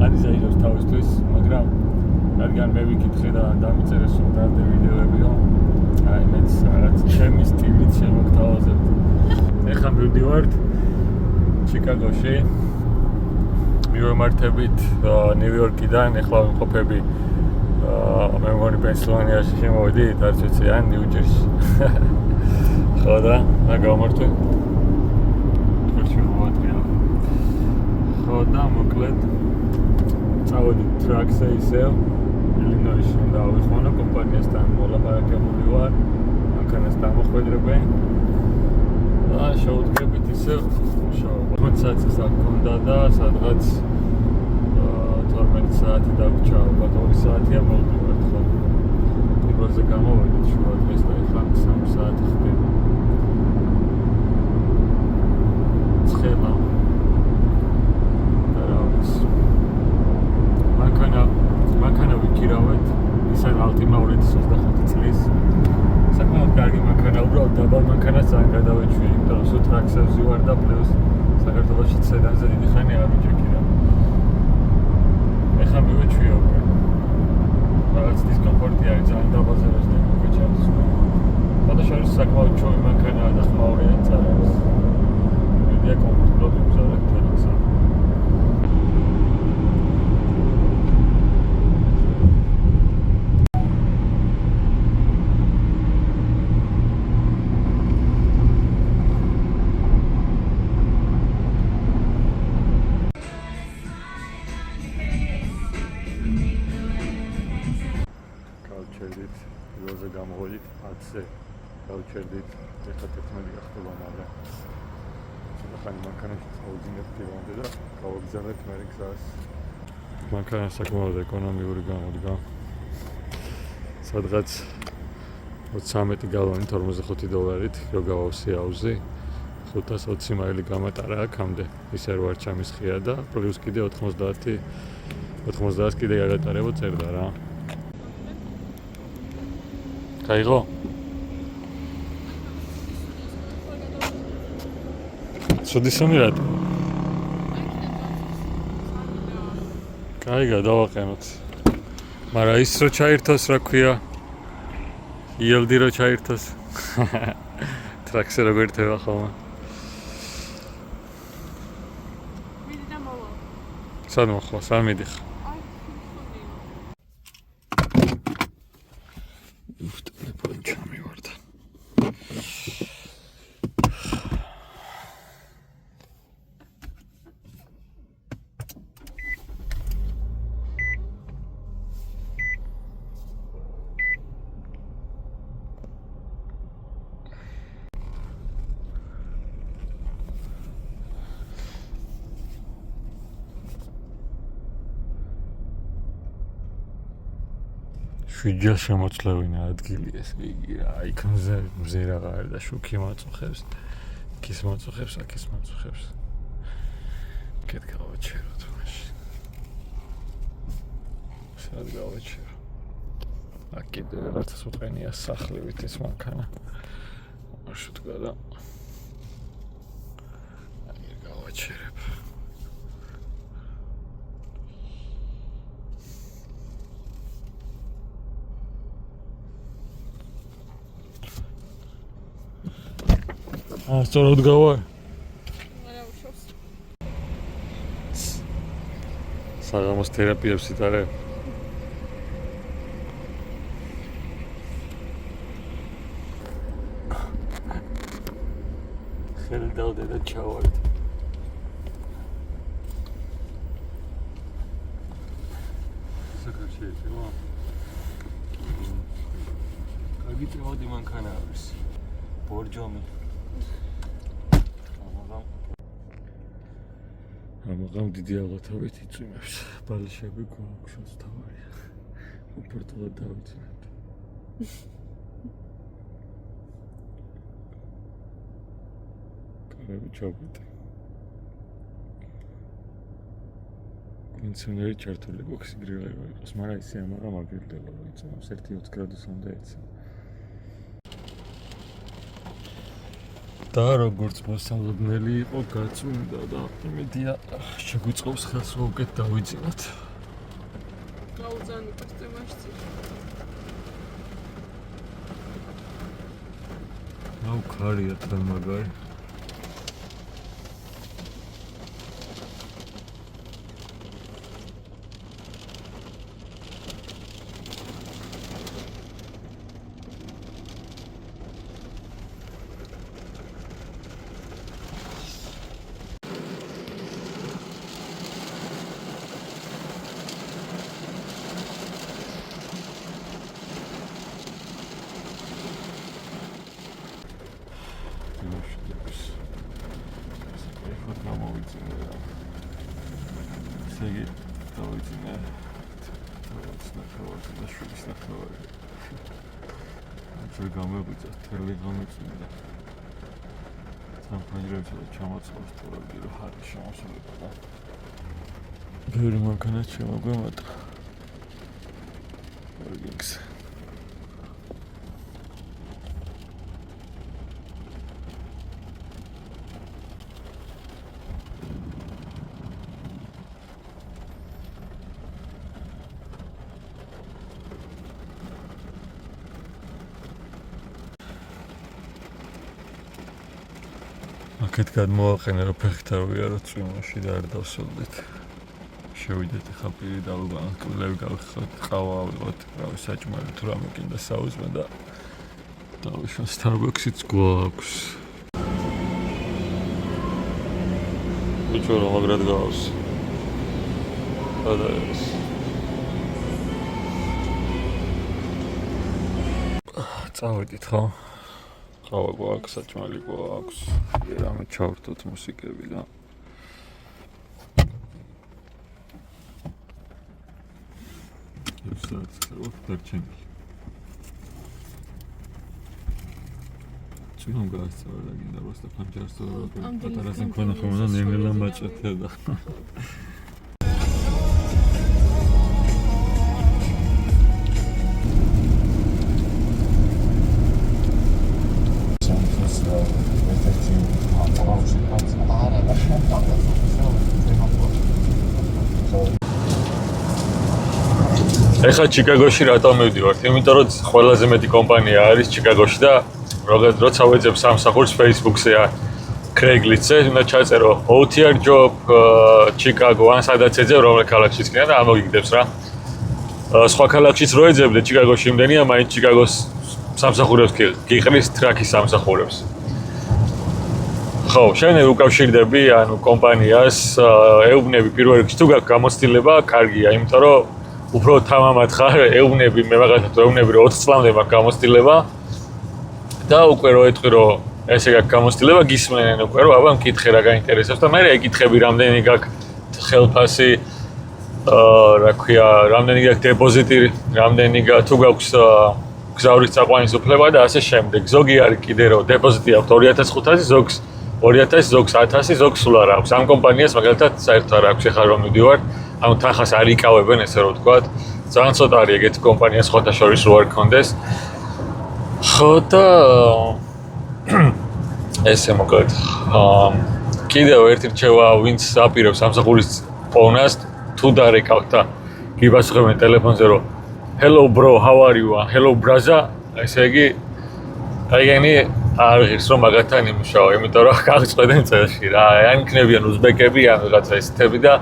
არის აიღოს თავისთვის, მაგრამ რადგან მე ვიკითხე და დამიწერეს რომ დადე ვიდეოებიო, აი მეც რაღაც ჩემი სტილით შემოგთავაზებთ. ეხლა მივდივართ ჩიკაგოში. მივემართებით ნიუ-იორკიდან, ეხლა ვიმყოფები მე მგონი პენსილვანიაში შემოვედით, არც ვიცი, ან ნიუ-ჯერსი. ხო და გამართვე. ხო და მოკლედ წავედით ტრაქზე ისევ ილინოისში უნდა ავიხვანო, კომპანიასთან მოლაპარაკებული ვარ, მანქანას დამოხვედრებენ და შევუდგებით ისევ მუშაობა. 20 წელს აქ მქონდა და სადღაც 12 საათი დაგვრჩა, ალბათ 2 საათია მოვდივართ, ხო. პირველზე გამოვედით შუა დღეს და ეხლა 3 საათი ხდება. ცხელა მანქანა ვიქირავეთ, ისე ალტიმა 2025 წლის. საკმაოდ კარგი მანქანა, უბრალოდ დაბალ მანქანას ძალიან გადავეჩვი, იმიტომ რომ სულ ტრაქსებს ვივარ და პლუს საქართველოში სედანზე დიდი ხანი არ ვიჭექი რა. ეხლა მივეჩვიო უკვე. რაღაც დისკომფორტი არის, ძალიან დაბალზე ვერ მოვეჩვიოს. ფოტოშოპის საკმაოდ ჩუმი მანქანაა და ხმაურია წარავს. მედია კომფორტულად ვიგზავნებ თელსა. პირველზე გამოვედით 10-ზე გავჩერდით, ეხლა 11 გახდება, მაგრამ ცოტა ხანი მანქანაში წავიძინებთ პირამდე და გავაგზავნებთ მერე გზას. მანქანა საკმაოდ ეკონომიური გამოდგა. სადღაც 13 გალონი $45-ით რო გავავსე აუზი, 520 მაილი გამატარა აქამდე, ისე რო არ ჩამისხია და პლუს კიდე 90 კიდე გაგატარებო წერდა რა. გაიღო? ცუდი სუმირად? გაიგა, დავაყენოთ. მაგრამ ის რო ჩაირთოს, რა ქვია? ELD რო ჩაირთოს. ტრაქსზე როგორ ერთება ხოლმე? მიდი და მოვა. სად მოხვა? სად მიდიხარ? შვიჯა შემოწლევინა ადგილი ეს იგი რა, იქ მზე რაღა არის და შუქი მაწუხებს, იქის მაწუხებს, აქის მაწუხებს. კეთ გავაჩეროთ მაშინ. სად გავაჩერო? აქ კიდე რაღაცას უყენია სახლივით ეს მანქანა. მარშრუტკა და აგერ გავაჩერებ. სწორად გავარ? არა, უშავს. საღამოს თერაპიებს იტარებ? ხელი დავდე და ჩავარდ. საკარჩი ეცემა? კარგი წევადი მანქანა არის. ბორჯომი. ამაღამ დიდი ალბათობით იწვიმებს. ბალიშები გვაქვს თავარია. კომფორტულად დავიძინებთ. კარები ჩავიტე. კონდიციონერი ჩართული გვაქვს გრილები იყოს, მაგრამ ისე ამაღამ აგრილდება, იწვიმებს 1-20 გრადუსამდე ეცა. და როგორც მოსალოდნელი იყო გაწმინდა და იმედია შეგვიწყობს ხელს რომ უკეთ დავიძინოთ. გაუძანი პასტემაშიც. აუ ქარია თან მაგარი. Segi davaytine davaytine şu işler var. Çok gamebüce telefonumuz da. Tam panjurayla çamatsız tuvalı bir har şansı var. Görüm kana çamagomadı. Orgix. Აქეთ გადმოვაყენე რომ ფეხით არ ვიაროთ წვიმაში და არ დავსოლდეთ. Შევიდეთ ახლა პირი დავუგანოთ, კვლევი გავხსოთ, ყავა ავიღოთ, რავი საჭმელი თუ რამე კიდე საუზმე და დავიშვათ Starbucks-იც გვაქვს. ბიჭო რა მაგრად გავს. გადაეს. წავედით ხო? ყავა გვაქვს, საჭმელი გვაქვს. რამე ჩავრთოთ მუსიკები და დარჩენილი. Çuvam gazete da ginde basta pancar sonra patarasın konu komuna nemilen maçete da. ეხლა ჩიკაგოში რატომ მივდივართ? იმიტომ რომ ყველაზე მეტი კომპანია არის ჩიკაგოში და როცა ვეძებ სამსახურს Facebook-ზე Craigslist-ზე, უნდა ჩაწერო OTR job Chicago ან სადაც ეძებ რომელ ქალაქშიც კი და ამოგიგდებს რა. სხვა ქალაქშიც რო ეძებდე ჩიკაგოში იმდენია, მაინც ჩიკაგოს სამსახურებს გიყრის ტრაქის სამსახურებს. ხო, შენ უკავშირდები ანუ კომპანიას, ეუბნები პირველ რიგში თუ გაქვს გამოცდილება, კარგია, იმიტომ რომ უფრო თამამად ხარ, ეუბნები მე მაგათაც ეუბნები რომ 20 წლამდე მაქვს გამოცდილება და უკვე რო ეტყვი რომ ესე გაქვს გამოცდილება, გისმენენ უკვე რომ აბა მკითხე რა გაინტერესებს და მე ეკითხები რამდენი გაქვს ხელფასი, რა ქვია, რამდენი გაქვს დეპოზიტი, რამდენი თუ გაქვს გზავრის წაყვანის უფლება და ასე შემდეგ. ზოგი არის კიდე რომ დეპოზიტი აქვს 2500, ზოგს 2000, ზოგს 1000, ზოგს სულ არ აქვს. ამ კომპანიას მაგალითად საერთოდ არ აქვს ახლა რომ მივდივარ. ანუ თანხას არ იკავებენ ესე რომ ვთქვათ. ძალიან ცოტა არის ეგეთი კომპანია სხვათა შორის რო არ გქონდეს. ხო და ესე მოკლედ. კიდევ ერთი რჩევა ვინც აპირებს სამსახურის პოვნას თუ დარეკავთ და გიბასუხებენ ტელეფონზე რომ hello bro how are you? Hello brother. ესე იგი აიგენი არ ღირს რომ მაგათთან იმუშაო, იმიტომ რომ გაგწყვეტენ წელში რა. ან იქნებიან უზბეკები, ან რაღაცა ესეთები და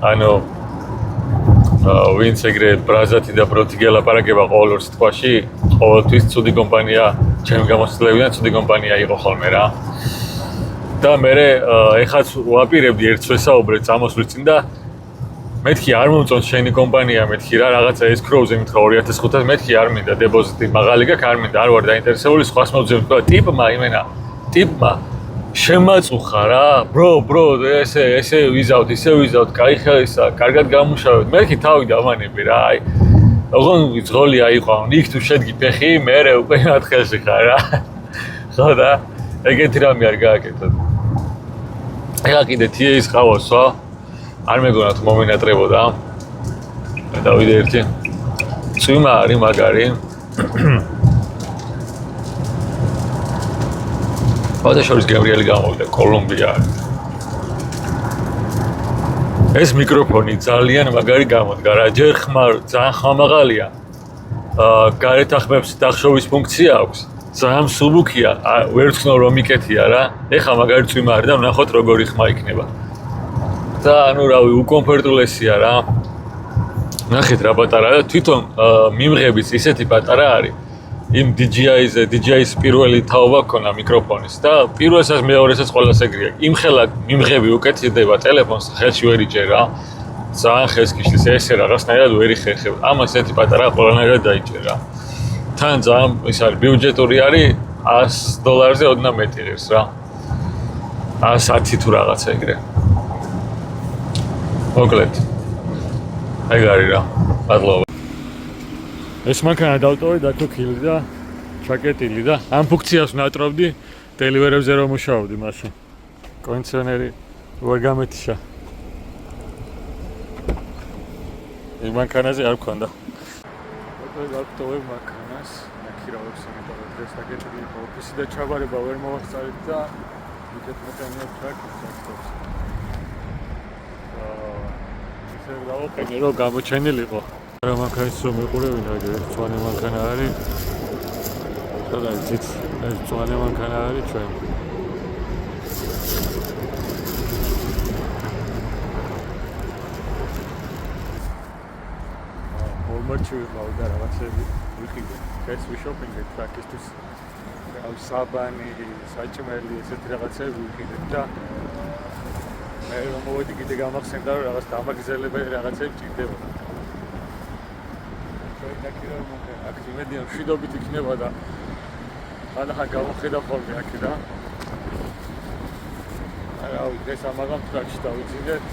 ანუ ვინც ეგრე ბრაზათი და ბროთი გელაპარაკება ყოველ ორ სიტყვაში, ყოველთვის ცუდი კომპანია, ჩემი გამოცდილებიდან ცუდი კომპანია იყო ხოლმე რა. და მე ეხაც ვაპირებდი ერთ შესაუბრეთ წამოსვლის წინ და მეთქი არ მომწონს შენი კომპანია, მეთქი რა რაღაცა escrow-ზე მითხრა 2500, მეთქი არ მინდა დეპოზიტი, მაღალი გაქვს, არ მინდა, არ ვარ დაინტერესებული, სხვას მოვძებთ და ტიპმა შემაწუხა რა, bro, ესე ვიზავთ, ისე ვიზავთ, კაი ხელისა, კარგად გამუშავეთ. მეთქი თავი დავანები რა, აი. ოღონდ ძღოლი აიყო, იქ თუ შედგი ფეხი, მე უკვე ნათხელში ხარ რა. ხო და ეგეთი რამე არ გააკეთოთ. ეხლა კიდე TA-ის ყავას ვა. არ მეგონა თუ მომინატრებოდა. დავიდე ერთი. წვიმა არის მაგარი. შესაძლოა გემრიელი გამოვიდა კოლუმბია. ეს მიკროფონი ძალიან მაგარი გამოდგა რა, ჯერ ხმარ ძალიან ხმამაღალია. გარეთ ახმებს დახშოვის ფუნქცია აქვს. ძალიან სუბუქია, ვერ ვცნო რომ მიკეთია რა. ეხა მაგარი წვიმა არის და ვნახოთ როგორი ხმა იქნება. და ანუ რავი, უკომფორტულესია რა. ნახეთ რა პატარაა და თვითონ მიმღებიც ისეთი პატარა არის. იმ DJI-ს პირველი თაობა ქონა მიკროფონის და პირველსაც მეორესაც ყველას ეგრეა. იმხელა მიმღები უკეთდება ტელეფონს, ხელში ვერ იჭერ რა. ძალიან ხელს გიშლის, ესე რაღაცნაირად ვერ იხერხებ. ამას ესეთი პატარა ყველანაირად დაიჭერ რა. თან ძალიან ის არის ბიუჯეტური არის $100-ზე ოდნავ მეტი ღირს რა. 110 თუ რაღაცა ეგრე. მოკლედ. ეგ არის რა. მადლობა. ეს მანქანა დავტოვე და თუქილი და ჩაკეტილი და ამ ფუნქციას ვნატრობდი დელივერებზე რომ მუშაობდი მაშინ. კონდიციონერი ვერ გამეთიშა. ეს მანქანაზე არ მქონდა. მოკლედ დავტოვე მანქანას, ნახირავებს იმიტომ რომ დღეს დაგეტილი იყო ოფისი და ჩაბარება ვერ მოვახსარეთ და მითხეთ მექანიკად ჩაკეთებს. ისე დავაყენე რომ გამოჩენილიყო. რა მანქანის რომ მიყურებინა, ეს წვანე მანქანა არის. და იცით, ეს წვანე მანქანა არის ჩვენ. Walmart-ში ვიყავ და რაღაცები ვიყიდე. ეს ვიშოპინგეთ პრაქტიკის საბანი, საჭმელი, ესეთი რაღაცები ვიყიდე და მე რომ მოვედი კიდე გამახსენდა რომ რაღაც დამაგზელებელი რაღაცები ჭირდებოდა. აქ იმედია მშვიდობით იქნება და ხანდახან გამოხედა ხოლმე აქ და რავი დღეს ამაღამ ტრაქში დავიძინეთ.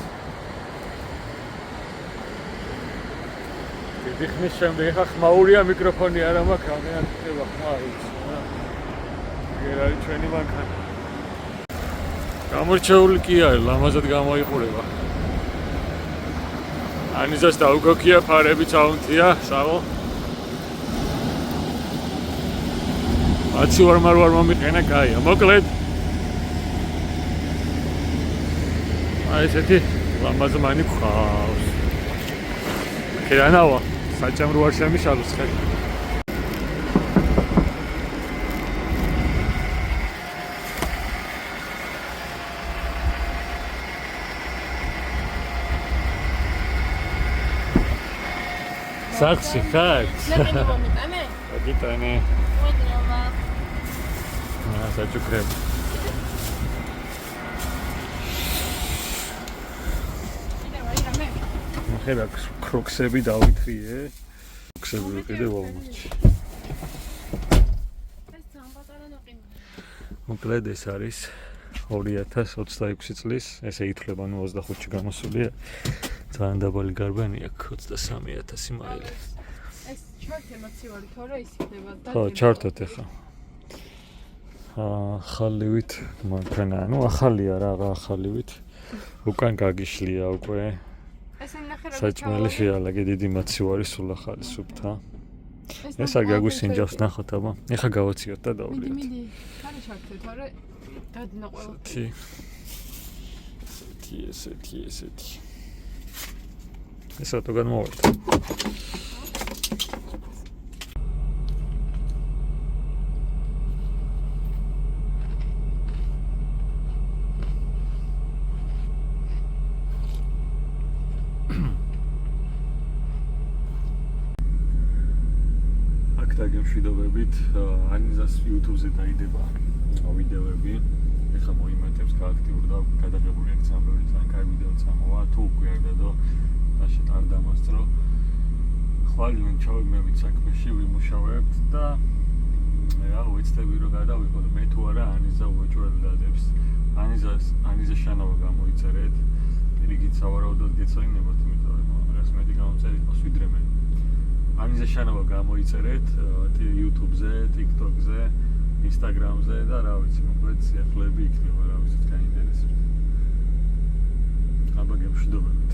დიდი ხნის შემდეგ ახლა ხმაურია მიკროფონი არა მაქვს, რამდენად ხდება ხმა ის. ეგ არის ჩვენი მანქანა. გამორჩეული კი არის, ლამაზად გამოიყურება. ანიზას დაუგოქია ფარები წაუნთია, საღო. აცი ვარ მომიყენა, კაია. მოკლედ. აი ესეთი ლამაზმანი გვყავს. ქერანავა, საჭამრო არ შემიშალოს ხელი. საქსი ხარ? გიტანე. საჭუქრებ. ხედა კროქსები დავითრიე. კროქსები ვიყიდე Walmart-ში. მოკლედ ეს არის 2026 წლის, ესე ითვლება, ნუ 25-ში გამოსულია. ძალიან დაბალი გარბანი აქვს 23,000 მაილი. ეს ჩარტემაცივარი თორე ის იქნება და ხო, ჩარტოთ ახლა. ახალივით მანქანა, ნუ ახალია რაღა ახალივით. უკან გაგიშლია უკვე. საჭმელი შეალაგე დიდი მაცივარი სულ ახალი სუფთა. ეს არ გაგვისინჯავს ნახოთ აბა. ეხა გავაციოთ და დავულიოთ. მიდი, ხარი ჩარტე თორე დადნა ყველა. ესეთი. ეს რატო განმოვარდა? აქ დაგემშვიდობებით, ანიზას YouTube-ზე დაიდება ვიდეოები. ეხლა მოიმატებს გააქტიურ და გადაღებული აქ სამბევრი ძალიან კაი ვიდეო წამოვა. თუ უკვე არ დადოაშეთ არ დამასწრო. ხვალინენ ჩავიმევით საქმეში, ვიმუშავებთ და რა ვეცდები რომ გადავიყო მე თუ არა ანიზა უეჭველი დადებს. ანიზა შანავა გამოიწერეთ. რიგით სავარაუდოდ გეცოდინებოთ, იმიტომ რომ რას მეტი გამოწერიყოს ვიდრე მე. ანიზა შანავა გამოიწერეთ YouTube-ზე, TikTok-ზე, Instagram-ზე და რა ვიცი, მოკლედ სიახლეები იქნება, რა ვიცი, გაინტერესებთ. აბა გემშვიდობებით.